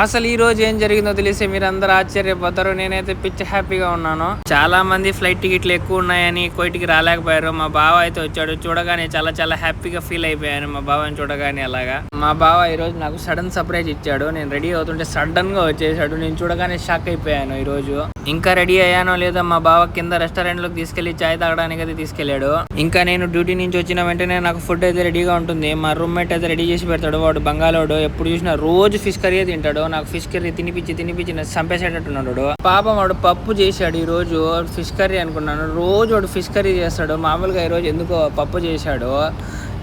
అసలు ఈ రోజు ఏం జరిగిందో తెలిసి మీరందరూ ఆశ్చర్యపోతారు. నేనైతే పిచ్చి హ్యాపీగా ఉన్నాను. చాలా మంది ఫ్లైట్ టికెట్లు ఎక్కువ ఉన్నాయని కోయిటికి రాలేకపోయారు. మా బావ అయితే వచ్చాడు. చూడగానే చాలా చాలా హ్యాపీగా ఫీల్ అయిపోయాను మా బావని చూడగానే. అలాగా మా బావ ఈ రోజు నాకు సడన్ సర్ప్రైజ్ ఇచ్చాడు. నేను రెడీ అవుతుంటే సడన్ గా వచ్చేసాడు. నేను చూడగానే షాక్ అయిపోయాను. ఈ రోజు ఇంకా రెడీ అయ్యానో లేదో మా బావ కింద రెస్టారెంట్ లోకి తీసుకెళ్లి చాయ్ తాగడానికి అయితే తీసుకెళ్లాడు. ఇంకా నేను డ్యూటీ నుంచి వచ్చిన వెంటనే నాకు ఫుడ్ అయితే రెడీగా ఉంటుంది. మా రూమ్మేట్ అయితే రెడీ చేసి పెడతాడు. వాడు బంగాళోడు, ఎప్పుడు చూసినా రోజు ఫిష్ కర్రీ తింటాడు. నాకు ఫిష్ కర్రీ తినిపించి చంపేసేటట్టున్నాడు. పాపం వాడు పప్పు చేశాడు. ఈ రోజు ఫిష్ కర్రీ అనుకున్నాను. రోజు వాడు ఫిష్ కర్రీ చేస్తాడు. మామూలుగా ఈ రోజు ఎందుకో పప్పు చేశాడు.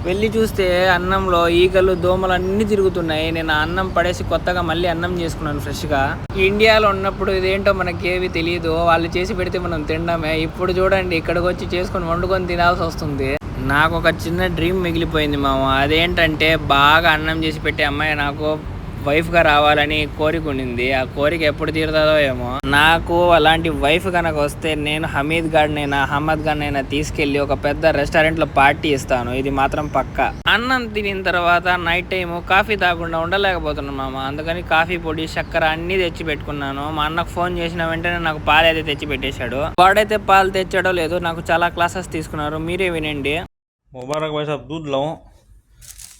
వెళ్ళి చూస్తే అన్నంలో ఈగలు దోమలు అన్నీ తిరుగుతున్నాయి. నేను అన్నం పడేసి కొత్తగా మళ్ళీ అన్నం చేసుకున్నాను ఫ్రెష్గా. ఇండియాలో ఉన్నప్పుడు ఇదేంటో మనకేవి తెలియదు. వాళ్ళు చేసి పెడితే మనం తినడమే. ఇప్పుడు చూడండి ఇక్కడికి వచ్చి చేసుకొని వండుకొని తినాల్సి వస్తుంది. నాకు ఒక చిన్న డ్రీమ్ మిగిలిపోయింది మామ. అదేంటంటే బాగా అన్నం చేసి పెట్టే అమ్మాయి నాకు వైఫ్గా రావాలని కోరిక ఉండింది. ఆ కోరిక ఎప్పుడు తీరుతుందో ఏమో. నాకు అలాంటి వైఫ్ కనుక వస్తే నేను హమీద్ గాడినైనా అహ్మద్ గాడినైనా తీసుకెళ్లి ఒక పెద్ద రెస్టారెంట్లో పార్టీ ఇస్తాను. ఇది మాత్రం పక్కా. అన్నం తినిన తర్వాత నైట్ టైం కాఫీ తాగకుండా ఉండలేకపోతున్నాను మామ. అందుకని కాఫీ పొడి చక్కెర అన్నీ తెచ్చి పెట్టుకున్నాను. మా అన్నకు ఫోన్ చేసిన వెంటనే నాకు పాలు అయితే తెచ్చి పెట్టేశాడు. వాడైతే పాలు తెచ్చాడో లేదో నాకు చాలా క్లాసెస్ తీసుకున్నారు. మీరే వినండి. मुबारक भाई साहब, दूध लाऊं?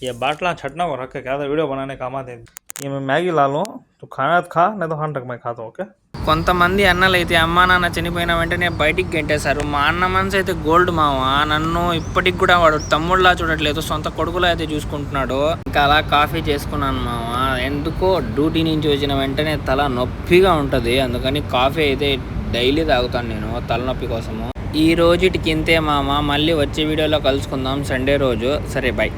ये बाटला छटना को रख के क्या था, वीडियो बनाने काम आते हैं। ये मैं मैगी ला लूँ तो खाना तो खा, नहीं तो खान तक मैं खाता हूँ। ओके కొంతమంది అన్నలైతే అమ్మా నాన్న చనిపోయిన వెంటనే బయటికి గెంటేశారు. మా అన్న మనసు అయితే గోల్డ్ మామ. నన్ను ఇప్పటికి కూడా వాడు తమ్ముళ్ళలా చూడట్లేదు, సొంత కొడుకులా అయితే చూసుకుంటున్నాడు. ఇంకా అలా కాఫీ చేసుకున్నాను మామ. ఎందుకో డ్యూటీ నుంచి వచ్చిన వెంటనే తల నొప్పిగా ఉంటుంది. అందుకని కాఫీ అయితే డైలీ తాగుతాను నేను తలనొప్పి కోసము. ఈ రోజుటికి ఇంతే మామ. మళ్ళీ వచ్చే వీడియోలో కలుసుకుందాం సండే రోజు. సరే బాయ్.